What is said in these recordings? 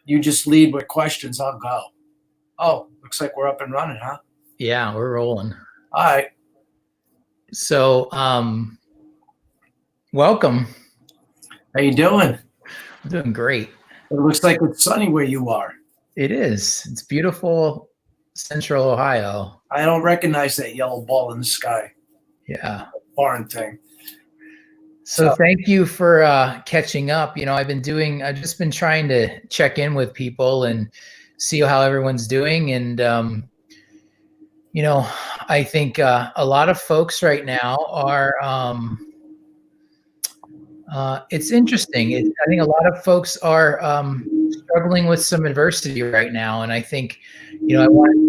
You just lead with questions. I'll go. Oh, looks like we're up and running, huh? Yeah, we're rolling. All right. So, welcome. How you doing? I'm doing great. It looks like it's sunny where you are. It is. It's beautiful, Central Ohio. I don't recognize that yellow ball in the sky. Yeah. Foreign thing. So thank you for catching up. I've just been trying to check in with people and see how everyone's doing. And, I think a lot of folks right now are, it's interesting. I think a lot of folks are struggling with some adversity right now. And I think, I want to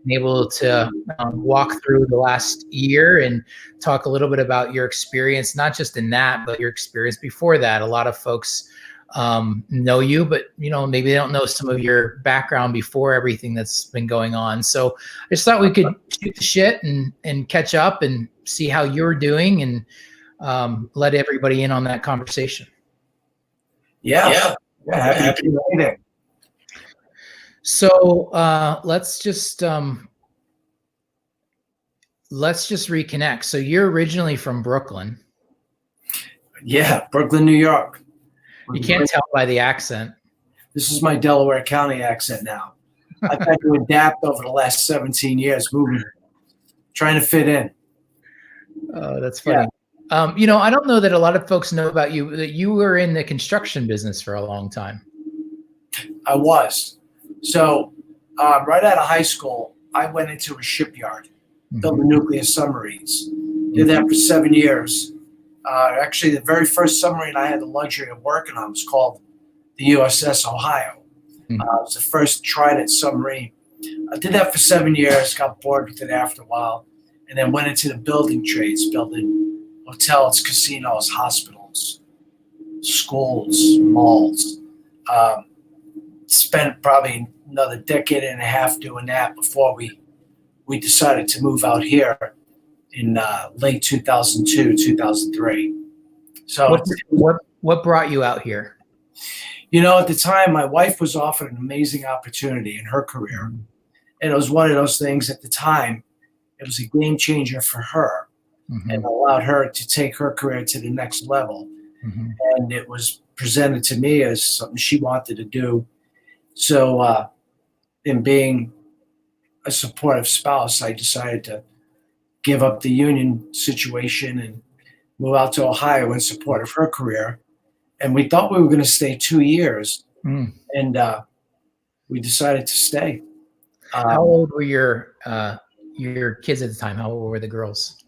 be able to walk through the last year and talk a little bit about your experience, not just in that, but your experience before that. A lot of folks know you, but maybe they don't know some of your background before everything that's been going on. So I just thought we could shoot the shit and catch up and see how you're doing and let everybody in on that conversation. Yeah. Happy to be there. So let's just reconnect. So you're originally from Brooklyn. Yeah, Brooklyn, New York. You can't tell by the accent. This is my Delaware County accent now. I've had to adapt over the last 17 years, moving, trying to fit in. Oh, that's funny. Yeah. I don't know that a lot of folks know about you, that you were in the construction business for a long time. I was. So right out of high school, I went into a shipyard, building nuclear submarines. Did that for 7 years. Actually, the very first submarine I had the luxury of working on was called the USS Ohio. It was the first Trident submarine. I did that for 7 years, got bored with it after a while, and then went into the building trades, building hotels, casinos, hospitals, schools, malls. Spent probably another decade and a half doing that before we decided to move out here in late 2002, 2003. So what brought you out here? At the time, my wife was offered an amazing opportunity in her career. And it was one of those things at the time, it was a game changer for her and allowed her to take her career to the next level. And it was presented to me as something she wanted to do. So in being a supportive spouse, I decided to give up the union situation and move out to Ohio in support of her career. And we thought we were going to stay 2 years. And we decided to stay. How old were your kids at the time? How old were the girls?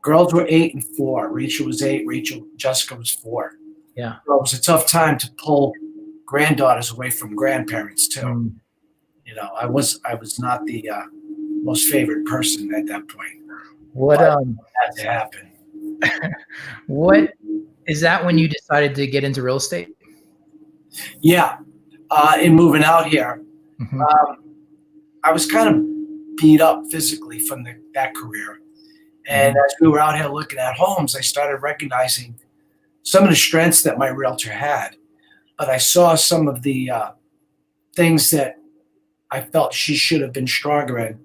Girls were 8 and 4. Rachel was 8. Jessica was 4. Yeah. So it was a tough time to pull granddaughters away from grandparents too. I was not the most favorite person at that point. What had to happen? What is that when you decided to get into real estate? Yeah, in moving out here, I was kind of beat up physically from that career, and as we were out here looking at homes, I started recognizing some of the strengths that my realtor had. But I saw some of the things that I felt she should have been stronger in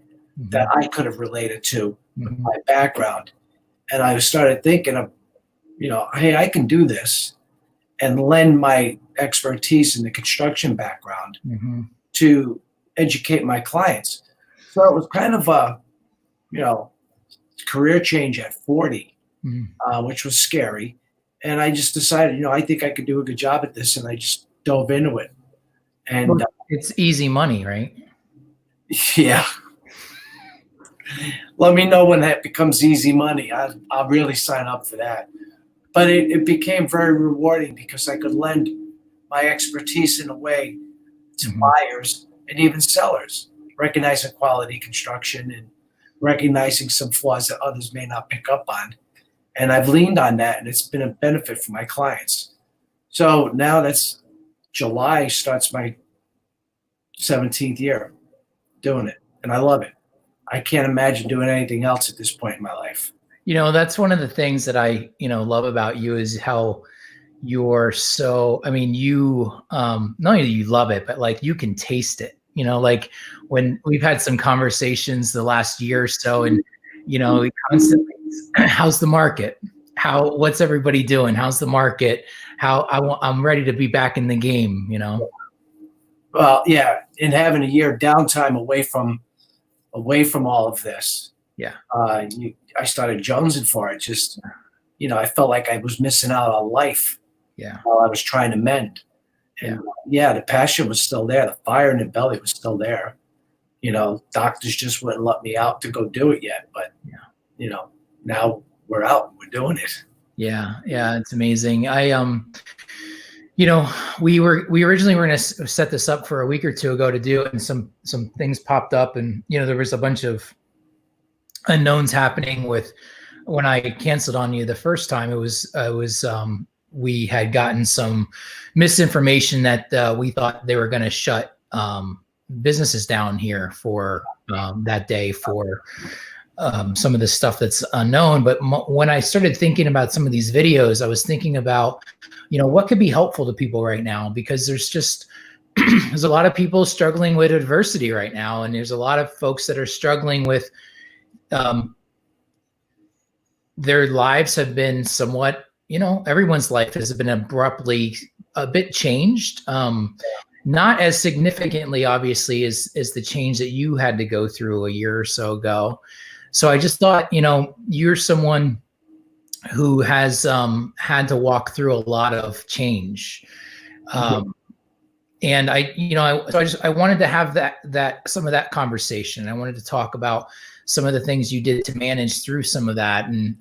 that I could have related to with my background. And I started thinking of, hey, I can do this and lend my expertise in the construction background to educate my clients. So it was kind of a, career change at 40, which was scary. And I just decided, I think I could do a good job at this, and I just dove into it. And it's easy money, right? Yeah. Let me know when that becomes easy money. I'll really sign up for that. But it became very rewarding because I could lend my expertise in a way to buyers and even sellers, recognizing quality construction and recognizing some flaws that others may not pick up on. And I've leaned on that, and it's been a benefit for my clients. So now that's July starts my 17th year doing it, and I love it. I can't imagine doing anything else at this point in my life. That's one of the things that I, love about you is how you're so, I mean, you, not only do you love it, but like you can taste it, you know, like when we've had some conversations the last year or so, and, you know, we constantly, how's the market? What's everybody doing? How's the market? I'm ready to be back in the game, you know? Well, yeah. And having a year downtime away from all of this. Yeah. I started jonesing for it. Just, I felt like I was missing out on life. Yeah. While I was trying to mend. And the passion was still there. The fire in the belly was still there. Doctors just wouldn't let me out to go do it yet. But, now we're out, we're doing it. Yeah. Yeah. It's amazing. We originally were going to set this up for a week or two ago to do it, and some things popped up, and, there was a bunch of unknowns happening with when I canceled on you the first time. We had gotten some misinformation that we thought they were going to shut businesses down here for that day for some of the stuff that's unknown. But when I started thinking about some of these videos, I was thinking about, what could be helpful to people right now, because there's a lot of people struggling with adversity right now. And there's a lot of folks that are struggling with their lives have been somewhat, everyone's life has been abruptly a bit changed. Not as significantly, obviously, as the change that you had to go through a year or so ago. So I just thought, you're someone who has had to walk through a lot of change. And I wanted to have that some of that conversation. I wanted to talk about some of the things you did to manage through some of that. And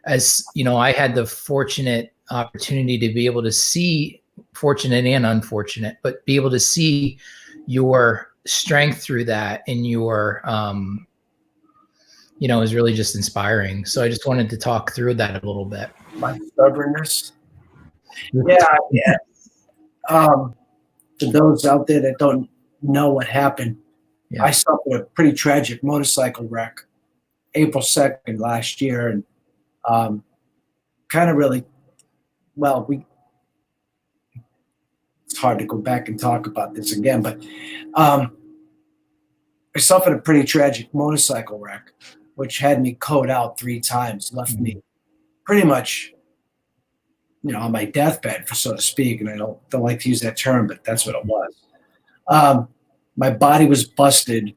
as I had the fortunate opportunity to be able to see, fortunate and unfortunate, but be able to see your strength through that, and your is really just inspiring. So I just wanted to talk through that a little bit. My stubbornness. Yeah. For those out there that don't know what happened, I suffered a pretty tragic motorcycle wreck April 2nd last year. And it's hard to go back and talk about this again, but I suffered a pretty tragic motorcycle wreck, which had me code out 3 times, left me pretty much, on my deathbed, so to speak. And I don't like to use that term, but that's what it was. My body was busted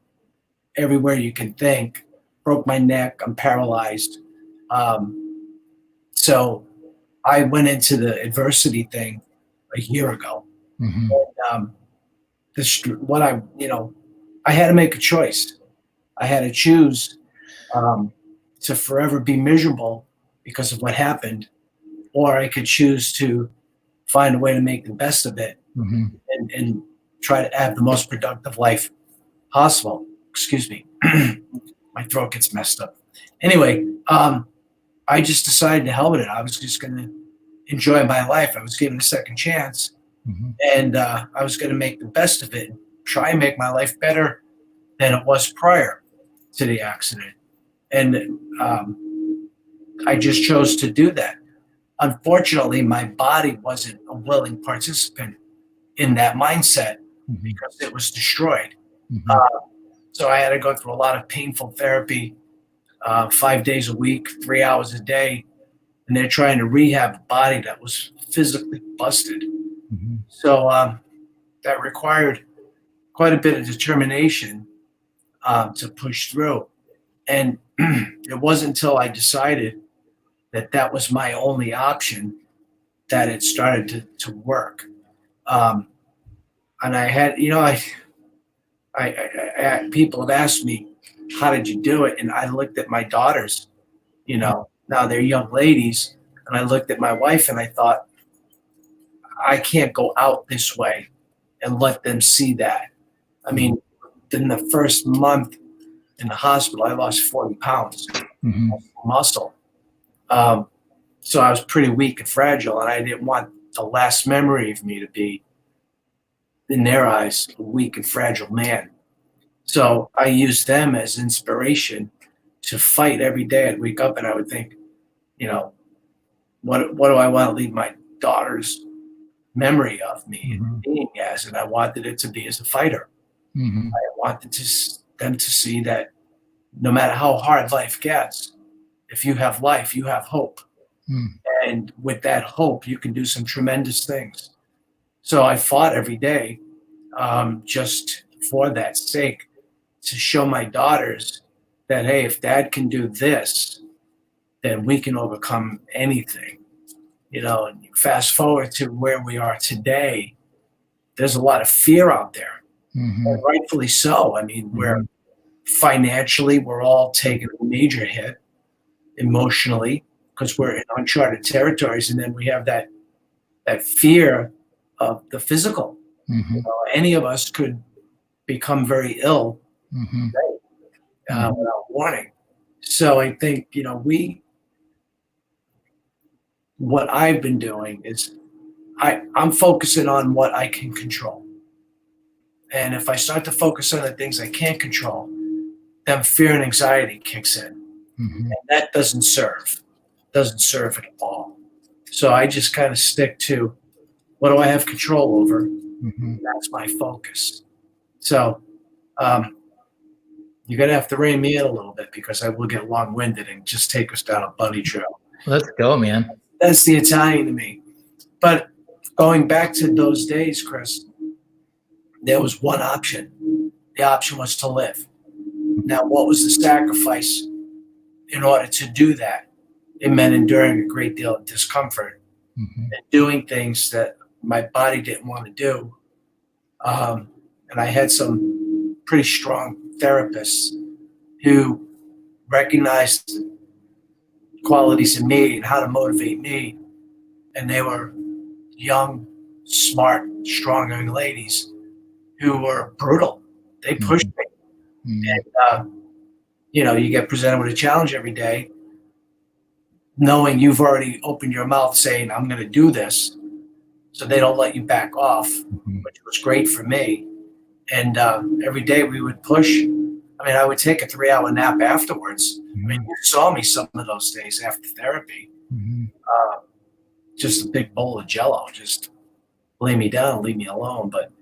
everywhere you can think, broke my neck, I'm paralyzed. So I went into the adversity thing a year ago. And, I had to make a choice. I had to choose to forever be miserable because of what happened, or I could choose to find a way to make the best of it and try to have the most productive life possible. Excuse me. My throat gets messed up. Anyway, I just decided to hell with it. I was just going to enjoy my life. I was given a second chance, and I was going to make the best of it and try and make my life better than it was prior to the accident. And I just chose to do that. Unfortunately, my body wasn't a willing participant in that mindset because it was destroyed. So I had to go through a lot of painful therapy, 5 days a week, 3 hours a day, and they're trying to rehab a body that was physically busted. So that required quite a bit of determination to push through. And it wasn't until I decided that was my only option that it started to work. And I had, I people have asked me, how did you do it? And I looked at my daughters, now they're young ladies, and I looked at my wife and I thought, I can't go out this way and let them see that. I mean, in the first month in the hospital, I lost 40 pounds of muscle. So I was pretty weak and fragile, and I didn't want the last memory of me to be, in their eyes, a weak and fragile man. So I used them as inspiration to fight every day. I'd wake up and I would think, what do I want to leave my daughter's memory of me Mm-hmm. and being as, and I wanted it to be as a fighter. Mm-hmm. I wanted them to see that no matter how hard life gets, if you have life, you have hope. Mm-hmm. And with that hope, you can do some tremendous things. So I fought every day, just for that sake, to show my daughters that, hey, if dad can do this, then we can overcome anything. And fast forward to where we are today, there's a lot of fear out there, Mm-hmm. and rightfully so. I mean, Mm-hmm. we're all taking a major hit emotionally because we're in uncharted territories, and then we have that fear of the physical. Mm-hmm. Any of us could become very ill Mm-hmm. without warning. So I think what I've been doing is I'm focusing on what I can control. And if I start to focus on the things I can't control, then fear and anxiety kicks in. Mm-hmm. And that doesn't serve at all. So I just kind of stick to what do I have control over? Mm-hmm. That's my focus. So you're going to have to rein me in a little bit because I will get long-winded and just take us down a bunny trail. Let's go, man. That's the Italian to me. But going back to those days, Chris, there was one option. The option was to live. Now, what was the sacrifice in order to do that? It meant enduring a great deal of discomfort Mm-hmm. and doing things that my body didn't want to do. And I had some pretty strong therapists who recognized qualities in me and how to motivate me. And they were young, smart, strong young ladies who were brutal. They pushed me. Mm-hmm. And, you get presented with a challenge every day, knowing you've already opened your mouth saying, I'm going to do this. So they don't let you back off, Mm-hmm. which was great for me. And every day we would push. I mean, I would take a 3-hour nap afterwards. Mm-hmm. I mean, you saw me some of those days after therapy. Mm-hmm. Just a big bowl of Jello, just lay me down, leave me alone. But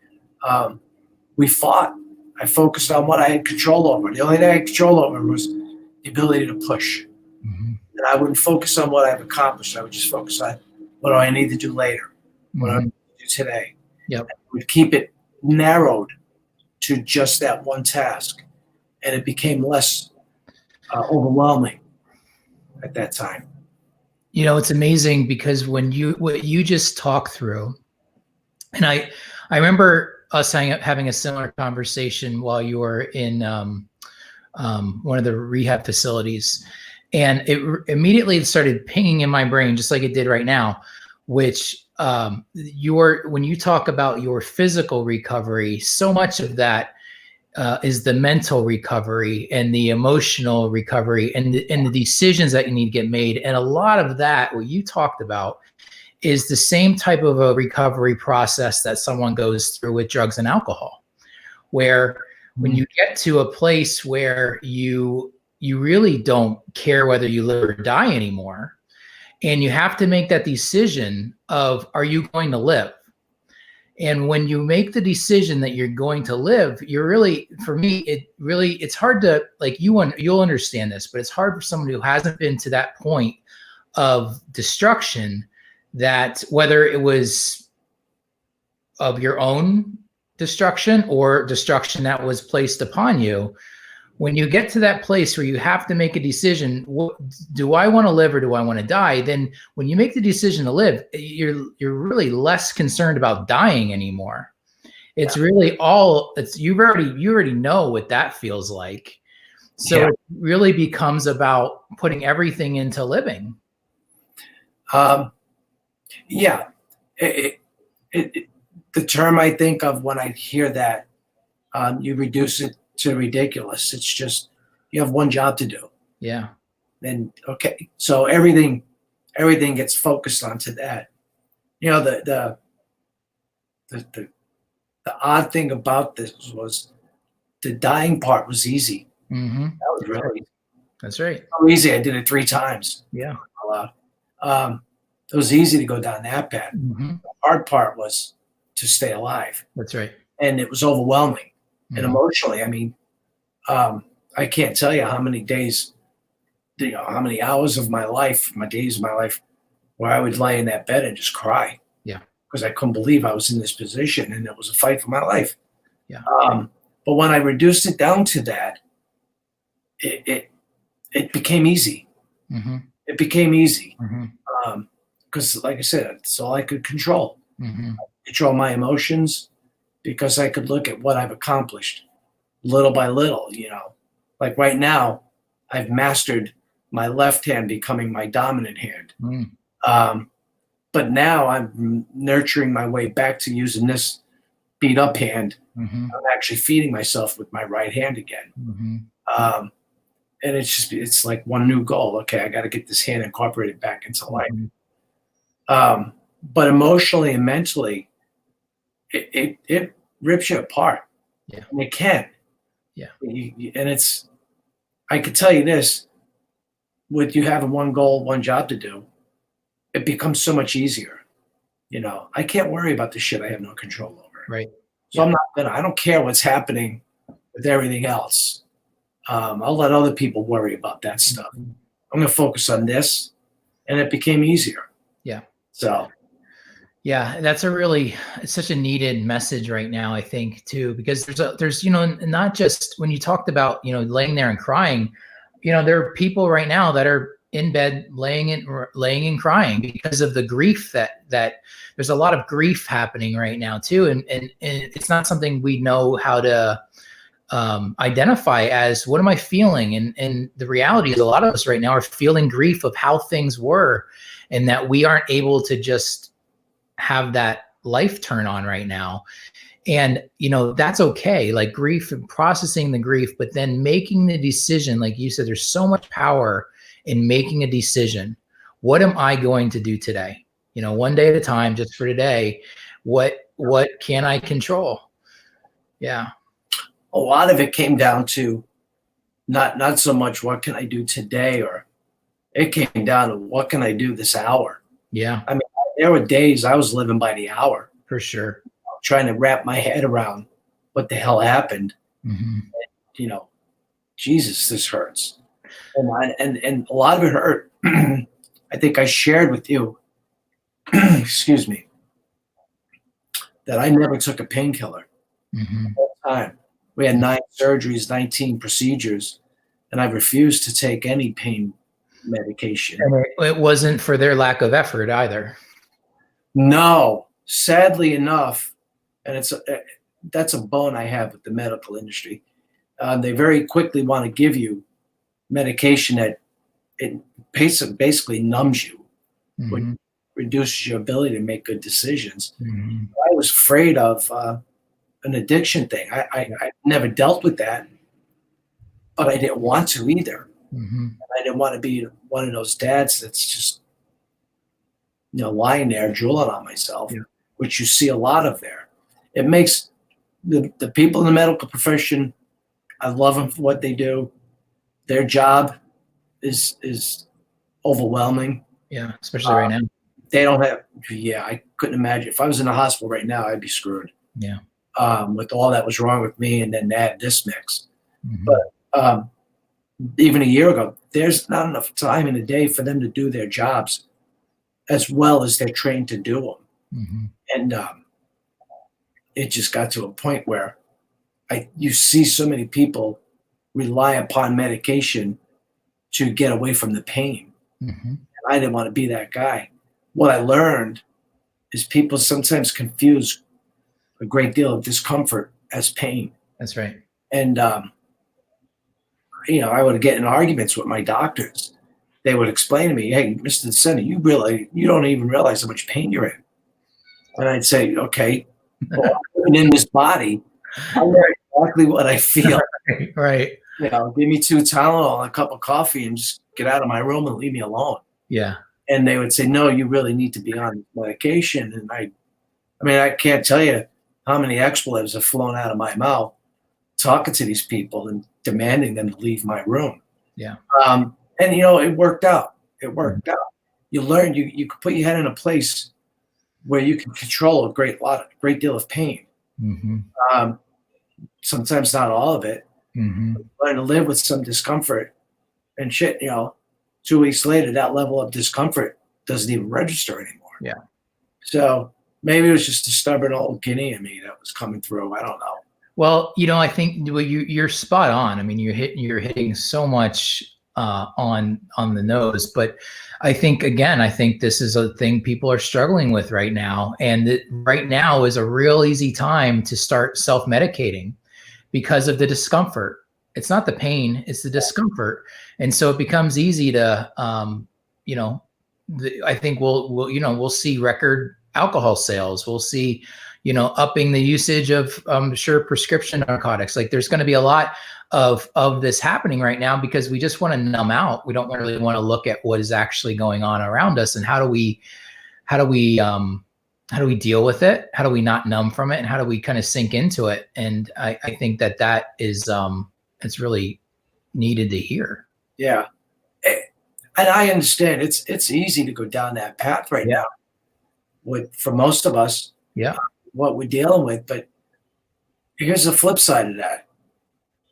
we fought. I focused on what I had control over. The only thing I had control over was the ability to push. Mm-hmm. And I wouldn't focus on what I've accomplished. I would just focus on what do I need to do later, what do I need to do today. Yep. I would keep it narrowed to just that one task. And it became less overwhelming at that time. It's amazing because what you just talked through, and I remember us having a similar conversation while you were in one of the rehab facilities, and it immediately started pinging in my brain, just like it did right now, which when you talk about your physical recovery, so much of that is the mental recovery and the emotional recovery and the decisions that you need to get made. And a lot of that, what you talked about, is the same type of a recovery process that someone goes through with drugs and alcohol, where when you get to a place where you really don't care whether you live or die anymore, and you have to make that decision of, are you going to live? And when you make the decision that you're going to live, you're really, for me, it's hard to, like, you'll understand this, but it's hard for someone who hasn't been to that point of destruction, that whether it was of your own destruction or destruction that was placed upon you, when you get to that place where you have to make a decision, do I want to live or do I want to die? Then when you make the decision to live, you're really less concerned about dying anymore. It's really you already know what that feels like. So it really becomes about putting everything into living. The term I think of when I hear that, you reduce it to ridiculous. It's just, you have one job to do. Yeah. And okay, so everything gets focused onto that. The odd thing about this was the dying part was easy. Mm-hmm. That was really That's right. so easy. I did it 3 times. Yeah. Um, It was easy to go down that path. Mm-hmm. The hard part was to stay alive. That's right. And it was overwhelming. And Mm-hmm. emotionally, I mean, I can't tell you how many days, how many hours of my life, my days of my life, where I would lay in that bed and just cry. Yeah. Because I couldn't believe I was in this position and it was a fight for my life. Yeah. But when I reduced it down to that, it became easy. Mm-hmm. It became easy. Mm-hmm. Because like I said, it's all I could control. Mm-hmm. Control my emotions because I could look at what I've accomplished little by little, Like right now, I've mastered my left hand becoming my dominant hand. Mm-hmm. But now I'm nurturing my way back to using this beat up hand. Mm-hmm. I'm actually feeding myself with my right hand again. Mm-hmm. And it's like one new goal. Okay, I got to get this hand incorporated back into life. Mm-hmm. But emotionally and mentally, it rips you apart. Yeah. And it can. Yeah. And I could tell you this, with you having one goal, one job to do, it becomes so much easier. I can't worry about the shit I have no control over. Right. So I don't care what's happening with everything else. I'll let other people worry about that stuff. Mm-hmm. I'm going to focus on this. And it became easier. Yeah. So. Yeah, that's it's such a needed message right now, I think, too, because there's, not just when you talked about, laying there and crying, there are people right now that are in bed laying and crying because of the grief that there's a lot of grief happening right now too. And it's not something we know how to identify as what am I feeling? And the reality is a lot of us right now are feeling grief of how things were and that we aren't able to just have that life turn on right now. And, that's okay. Like grief and processing the grief, but then making the decision, like you said, there's so much power in making a decision. What am I going to do today? One day at a time, just for today, what can I control? Yeah. A lot of it came down to not so much what can I do today, or it came down to what can I do this hour? Yeah. I mean, there were days I was living by the hour. For sure. Trying to wrap my head around what the hell happened. Mm-hmm. And, Jesus, this hurts. And a lot of it hurt. I think I shared with you, excuse me, that I never took a painkiller. Mm-hmm. The whole time. We had 9 surgeries, 19 procedures, and I refused to take any pain medication. And it wasn't for their lack of effort either. No, sadly enough, and that's a bone I have with the medical industry. They very quickly want to give you medication that it basically numbs you, Mm-hmm. which reduces your ability to make good decisions. Mm-hmm. I was afraid of an addiction thing. I never dealt with that, but I didn't want to either. Mm-hmm. I didn't want to be one of those dads that's just lying there drooling on myself, Yeah. which you see a lot of there. It makes the people in the medical profession, I love them for what they do. Their job is overwhelming. Yeah, especially right now. They don't have, I couldn't imagine. If I was in the hospital right now, I'd be screwed. Yeah. With all that was wrong with me and then add this mix. Mm-hmm. But even a year ago, there's not enough time in the day for them to do their jobs as well as they're trained to do them. Mm-hmm. And it just got to a point where you see so many people rely upon medication to get away from the pain. Mm-hmm. And I didn't want to be that guy. What I learned is people sometimes confuse a great deal of discomfort as pain. That's right. And, I would get in arguments with my doctors. They would explain to me, hey, Mr. DeSena, you don't even realize how much pain you're in. And I'd say, okay, well, I'm living in this body. I know exactly what I feel. Right. Give me 2 Tylenol and a cup of coffee and just get out of my room and leave me alone. Yeah. And they would say, no, you really need to be on medication. And I can't tell you how many expletives have flown out of my mouth talking to these people and demanding them to leave my room. Yeah. And it worked out. It worked out. you learn you can put your head in a place where you can control a great deal of pain. Mm-hmm. Um, Sometimes not all of it. Mm-hmm. Learn to live with some discomfort and shit. 2 weeks later, that level of discomfort doesn't even register anymore. Yeah. So maybe it was just a stubborn old guinea in me that was coming through. I don't know. Well, I think you're spot on. I mean, you're hitting so much on the nose, but I think this is a thing people are struggling with right now, and right now is a real easy time to start self-medicating because of the discomfort. It's not the pain, it's the discomfort, and so it becomes easy to, I think we'll see record alcohol sales. We'll see, upping the usage of, sure, prescription narcotics. Like there's going to be a lot of this happening right now because we just want to numb out. We don't really want to look at what is actually going on around us and how do we deal with it? How do we not numb from it? And how do we kind of sink into it? And I think that is, it's really needed to hear. Yeah. And I understand it's easy to go down that path right now for most of us. Yeah. What we're dealing with. But here's the flip side of that.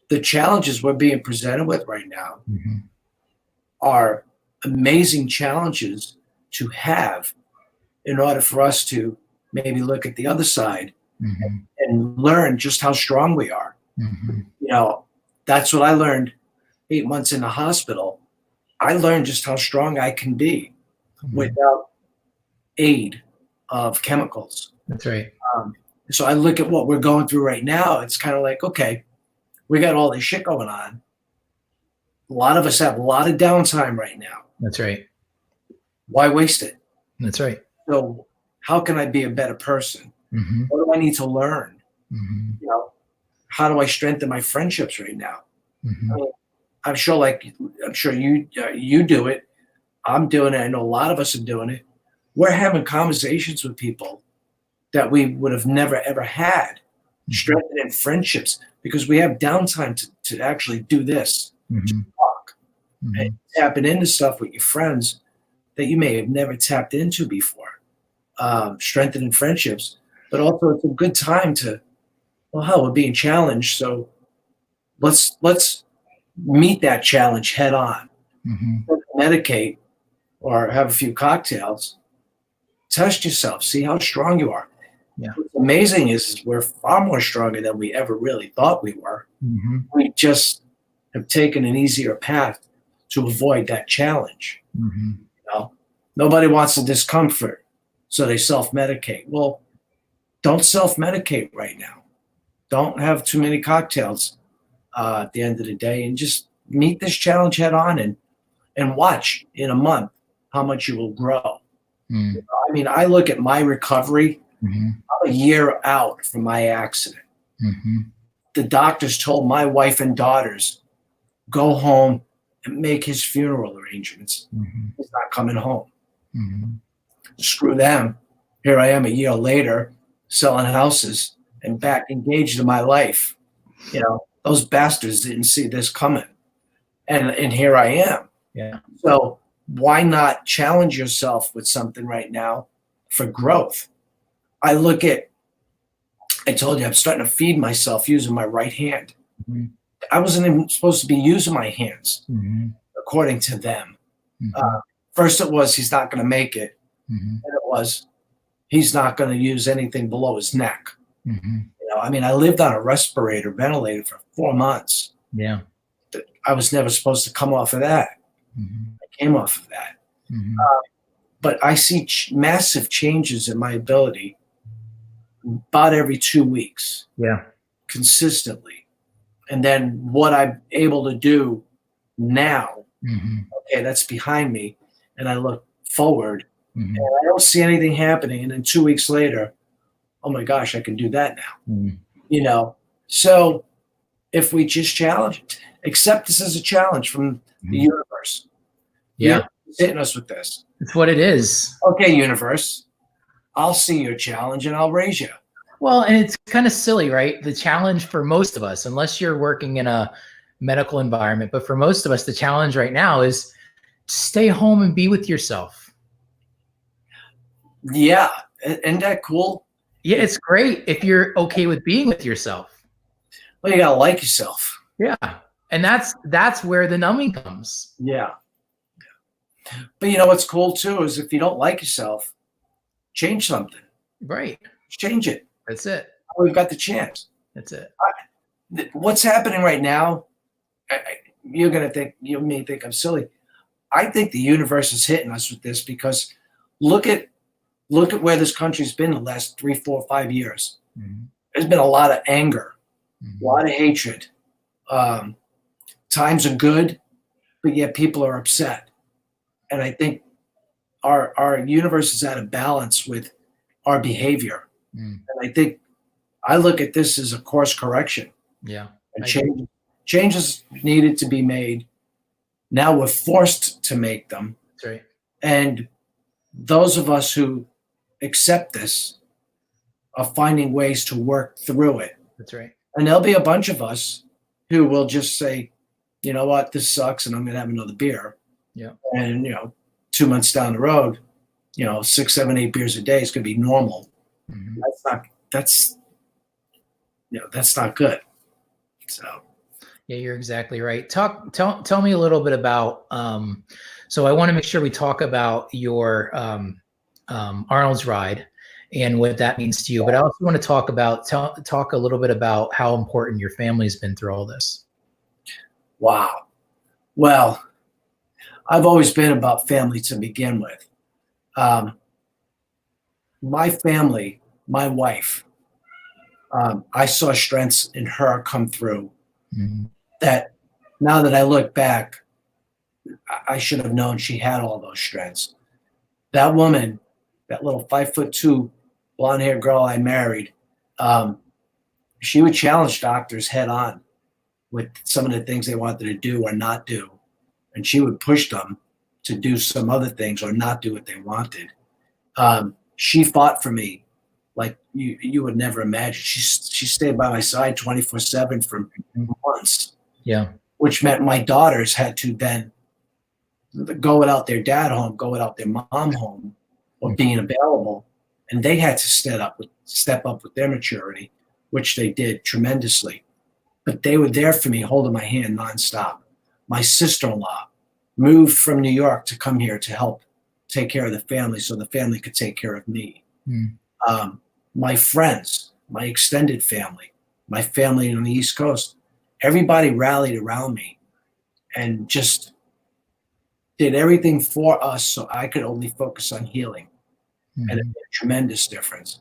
The challenges we're being presented with right now are amazing challenges to have in order for us to maybe look at the other side and learn just how strong we are. That's what I learned 8 months in the hospital. I learned just how strong I can be without aid of chemicals. That's right. So I look at what we're going through right now. It's kind of like, okay, we got all this shit going on. A lot of us have a lot of downtime right now. That's right. Why waste it? That's right. So how can I be a better person? What do I need to learn? How do I strengthen my friendships right now? I'm sure you do it. I'm doing it. I know a lot of us are doing it. We're having conversations with people that we would have never, ever had, strengthening friendships because we have downtime to actually do this, to talk, and tapping into stuff with your friends that you may have never tapped into before, strengthening friendships. But also it's a good time to, we're being challenged. So let's meet that challenge head on. Medicate or have a few cocktails. Test yourself. See how strong you are. Yeah. What's amazing is we're far more stronger than we ever really thought we were. We just have taken an easier path to avoid that challenge. Nobody wants the discomfort, so they self-medicate. Well, don't self-medicate right now. Don't have too many cocktails at the end of the day, and just meet this challenge head on and watch in a month how much you will grow. I mean, I look at my recovery. I'm a year out from my accident. The doctors told my wife and daughters, go home and make his funeral arrangements. He's not coming home. Screw them. Here I am a year later selling houses and back engaged in my life. Those bastards didn't see this coming. And here I am. Yeah. So why not challenge yourself with something right now for growth? I told you I'm starting to feed myself using my right hand. I wasn't even supposed to be using my hands, according to them. First it was, he's not going to make it. And it was, he's not going to use anything below his neck. I lived on a respirator, ventilator for 4 months. Yeah. I was never supposed to come off of that. I came off of that. But I see massive changes in my ability about every 2 weeks. Yeah. Consistently. And then what I'm able to do now, okay, that's behind me. And I look forward and I don't see anything happening. And then 2 weeks later, oh my gosh, I can do that now. So if we just challenge it, accept this as a challenge from the universe. Yeah. It's hitting us with this. It's what it is. Okay, universe, I'll see your challenge and I'll raise you. Well, and it's kind of silly, right? The challenge for most of us, unless you're working in a medical environment, but for most of us, the challenge right now is stay home and be with yourself. Yeah. Isn't that cool? Yeah, it's great if you're okay with being with yourself. Well, you gotta like yourself. Yeah. And that's where the numbing comes. Yeah. But you know what's cool too is if you don't like yourself, change something. Right. Change it. That's it. We've got the chance. That's it. What's happening right now? You're gonna think you may think I'm silly. I think the universe is hitting us with this because look at where this country's been the last 3, 4, 5 years. Mm-hmm. There's been a lot of anger, Mm-hmm. a lot of hatred. Times are good, but yet people are upset. And I think our universe is out of balance with our behavior. Mm. And I think I look at this as a course correction. Yeah. And changes needed to be made. Now we're forced to make them. That's right. And those of us who accept this are finding ways to work through it. That's right. And there'll be a bunch of us who will just say, you know what, this sucks and I'm going to have another beer. Yeah. And, 2 months down the road, 6, 7, 8 beers a day is going to be normal. Mm-hmm. That's not good. So. Yeah, you're exactly right. Tell me a little bit about, so I want to make sure we talk about your Arnold's ride and what that means to you, but I also want to talk a little bit about how important your family's been through all this. Wow. Well, I've always been about family to begin with. My family, my wife, I saw strengths in her come through. Mm-hmm. That now that I look back, I should have known she had all those strengths. That woman, that little 5'2" blonde haired girl I married, she would challenge doctors head on with some of the things they wanted to do or not do. And she would push them to do some other things or not do what they wanted. She fought for me like you would never imagine. She stayed by my side 24/7 for months. Yeah. Which meant my daughters had to then go without their dad home, go without their mom home, or being available. And they had to step up with their maturity, which they did tremendously. But they were there for me, holding my hand nonstop. My sister-in-law moved from New York to come here to help take care of the family so the family could take care of me. Mm. My friends, my extended family, my family on the East Coast, everybody rallied around me and just did everything for us so I could only focus on healing. Mm-hmm. And it made a tremendous difference.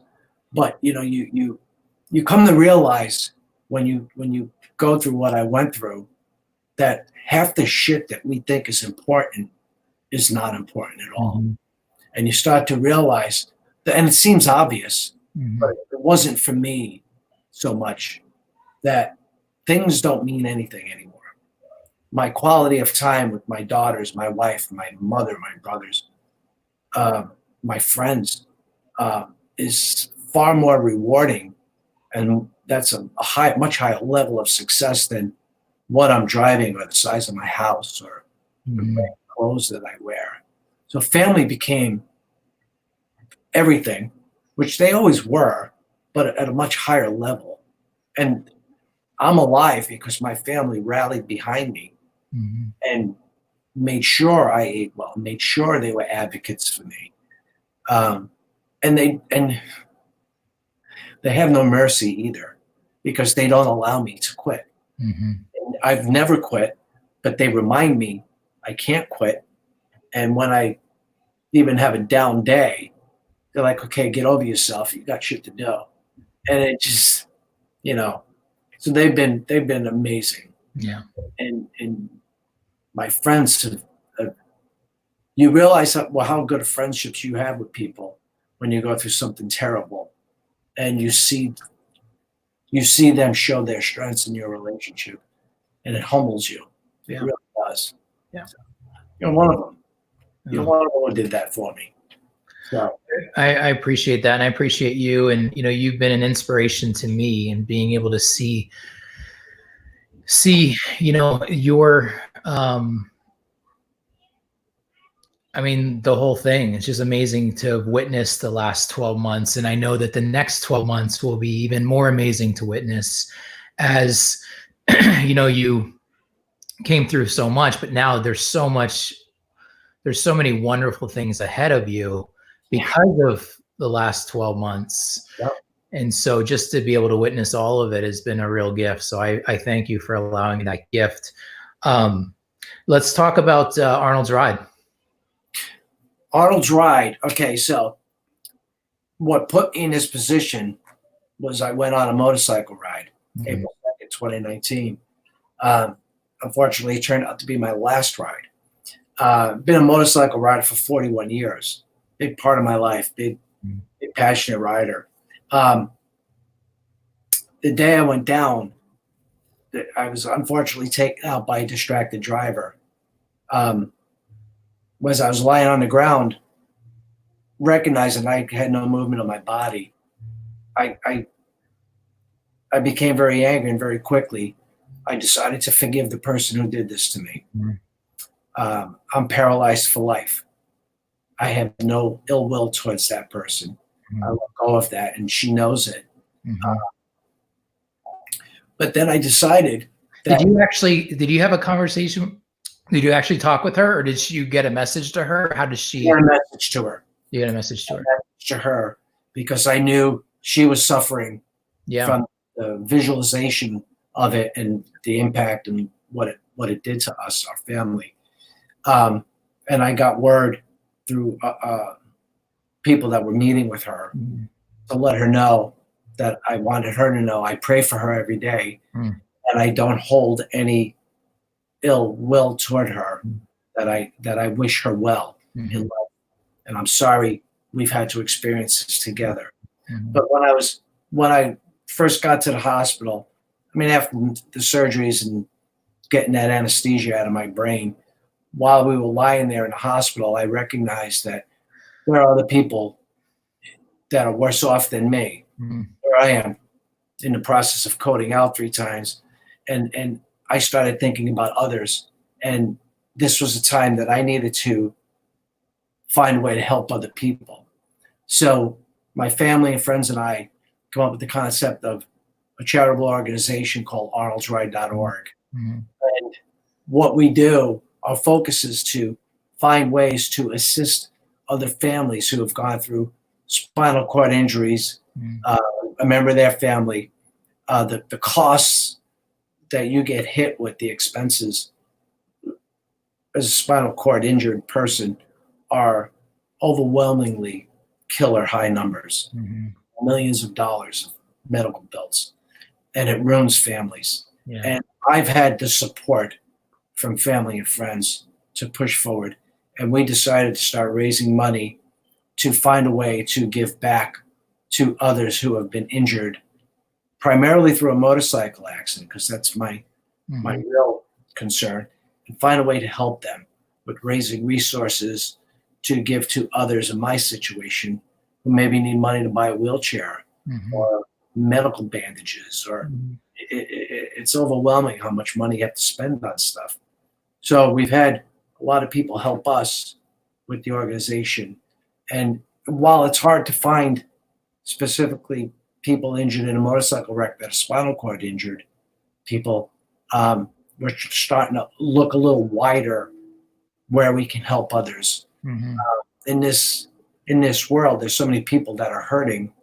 But you come to realize when you go through what I went through that half the shit that we think is important is not important at all. Mm-hmm. And you start to realize that, and it seems obvious, mm-hmm. but it wasn't for me so much, that things don't mean anything anymore. My quality of time with my daughters, my wife, my mother, my brothers, my friends is far more rewarding. And that's a much higher level of success than what I'm driving or the size of my house or mm-hmm. the clothes that I wear. So family became everything, which they always were, but at a much higher level. And I'm alive because my family rallied behind me mm-hmm. and made sure I ate well, made sure they were advocates for me. And they have no mercy either because they don't allow me to quit. Mm-hmm. And I've never quit, but they remind me I can't quit. And when I even have a down day, they're like, okay, get over yourself. You got shit to do. And it just, so they've been amazing. Yeah. And my friends have you realize how good of friendships you have with people when you go through something terrible and you see them show their strengths in your relationship and it humbles you. Yeah. It really does. Yeah. So, you're one of them. You're one of them who did that for me. So I appreciate that. And I appreciate you. And, you've been an inspiration to me and being able to see, your, I mean, the whole thing. It's just amazing to have witnessed the last 12 months. And I know that the next 12 months will be even more amazing to witness as, you came through so much, but now there's so many wonderful things ahead of you because of the last 12 months. Yep. And so just to be able to witness all of it has been a real gift. So I thank you for allowing me that gift. Let's talk about Arnold's Ride. Arnold's Ride. Okay, so what put me in this position was I went on a motorcycle ride, April 2nd, 2019. Unfortunately, it turned out to be my last ride. Been a motorcycle rider for 41 years. Big part of my life, big passionate rider. The day I went down, I was unfortunately taken out by a distracted driver. As I was lying on the ground, recognizing I had no movement of my body, I became very angry, and very quickly I decided to forgive the person who did this to me. I'm paralyzed for life. I have no ill will towards that person. I let go of that, and she knows it. But then I decided that— Did you have a conversation? Did you actually talk with her, or did you get a message to her? How did she— a message to her. You got a message to her. To her, because I knew she was suffering from the visualization of it and the impact and what it did to us, our family. And I got word through people that were meeting with her to let her know that I wanted her to know I pray for her every day, and I don't hold any ill will toward her, that I wish her well in life. And I'm sorry we've had to experience this together. But when I first got to the hospital, I mean, after the surgeries and getting that anesthesia out of my brain, while we were lying there in the hospital, I recognized that there are other people that are worse off than me. Here I am in the process of coding out 3 times. And I started thinking about others. And this was a time that I needed to find a way to help other people. So my family and friends and I come up with the concept of a charitable organization called arnoldsride.org. And what we do, our focus is to find ways to assist other families who have gone through spinal cord injuries, a member of their family. The costs that you get hit with, the expenses as a spinal cord injured person, are overwhelmingly killer high numbers, millions of dollars of medical bills, and it ruins families. And I've had the support from family and friends to push forward, and we decided to start raising money to find a way to give back to others who have been injured, primarily through a motorcycle accident, because that's my real concern, and find a way to help them with raising resources to give to others in my situation who maybe need money to buy a wheelchair or medical bandages, or it's overwhelming how much money you have to spend on stuff. So we've had a lot of people help us with the organization. And while it's hard to find specifically people injured in a motorcycle wreck that are spinal cord injured people, we're starting to look a little wider where we can help others. In this world, there's so many people that are hurting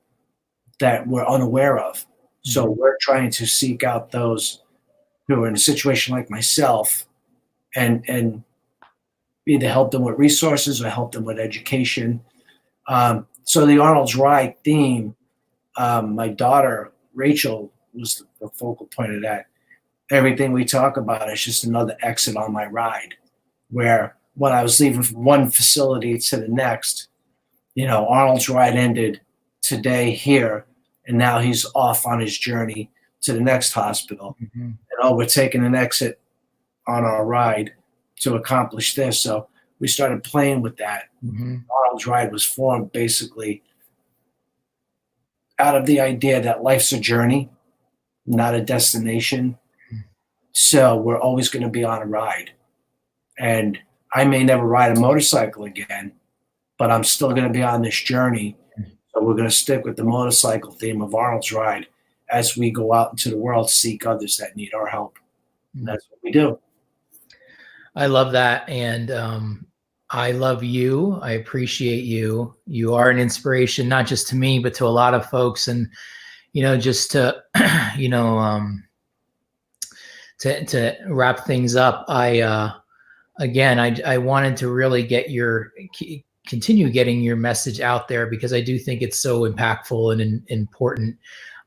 that we're unaware of. So we're trying to seek out those who are in a situation like myself, and either help them with resources or help them with education. So the Arnold's Ride theme, my daughter, Rachel, was the focal point of that. Everything we talk about is just another exit on my ride, where when I was leaving from one facility to the next, Arnold's Ride ended today here, and now he's off on his journey to the next hospital. And we're taking an exit on our ride to accomplish this. So we started playing with that. Arnold's Ride was formed basically out of the idea that life's a journey, not a destination. So we're always going to be on a ride. And I may never ride a motorcycle again, but I'm still going to be on this journey. So we're going to stick with the motorcycle theme of Arnold's Ride as we go out into the world to seek others that need our help. And that's what we do. I love that. And I love you. I appreciate you. You are an inspiration, not just to me, but to a lot of folks. And, you know, just to, you know, to wrap things up, again, I wanted to really get continue getting your message out there, because I do think it's so impactful and important,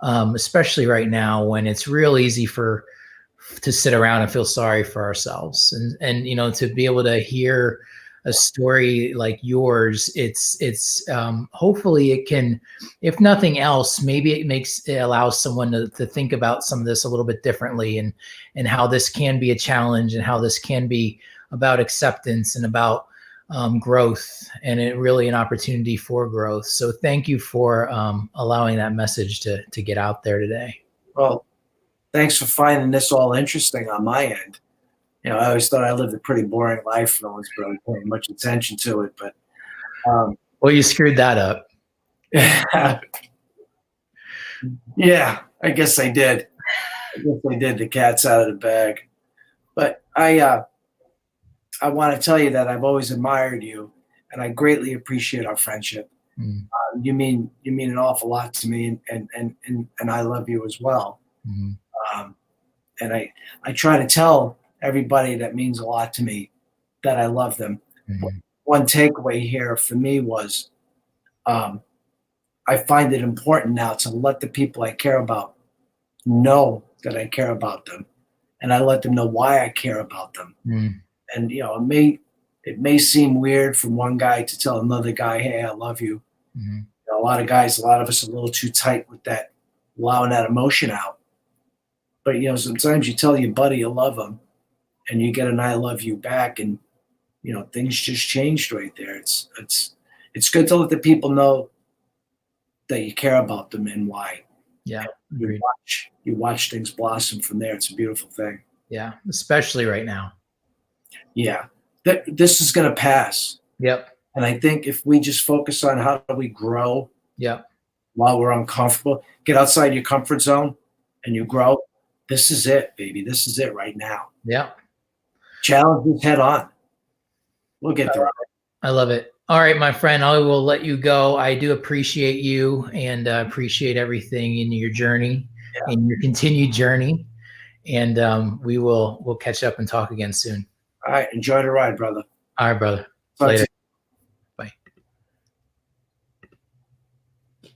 especially right now when it's real easy to sit around and feel sorry for ourselves. And you know, to be able to hear a story like yours, it's hopefully it can, if nothing else, maybe it allows someone to think about some of this a little bit differently, and how this can be a challenge, and how this can be about acceptance and about growth, and it really an opportunity for growth. So thank you for allowing that message to get out there today. Well, thanks for finding this all interesting on my end. You know, I always thought I lived a pretty boring life. No one's really paying much attention to it, but well, you screwed that up. Yeah, I guess I did. The cat's out of the bag. But I want to tell you that I've always admired you, and I greatly appreciate our friendship. Mm. You mean an awful lot to me, and I love you as well. Mm. And I try to tell everybody that means a lot to me that I love them. Mm. One takeaway here for me was I find it important now to let the people I care about know that I care about them, and I let them know why I care about them. Mm. And you know, it may seem weird for one guy to tell another guy, "Hey, I love you." Mm-hmm. You know, a lot of us are a little too tight with that, allowing that emotion out. But you know, sometimes you tell your buddy you love him, and you get an "I love you" back, and you know, things just changed right there. It's good to let the people know that you care about them and why. Yeah, You watch things blossom from there. It's a beautiful thing. Yeah, especially right now. Yeah, this is going to pass. Yep. And I think if we just focus on how do we grow, Yep, while we're uncomfortable, get outside your comfort zone, and you grow. This is it, baby. This is it right now. yep. Challenges head on. We'll get through it. I love it. All right, my friend, I will let you go. I do appreciate you, and appreciate everything in your journey, in your continued journey. And we'll catch up and talk again soon. All right. Enjoy the ride, brother. All right, brother. Talk Later.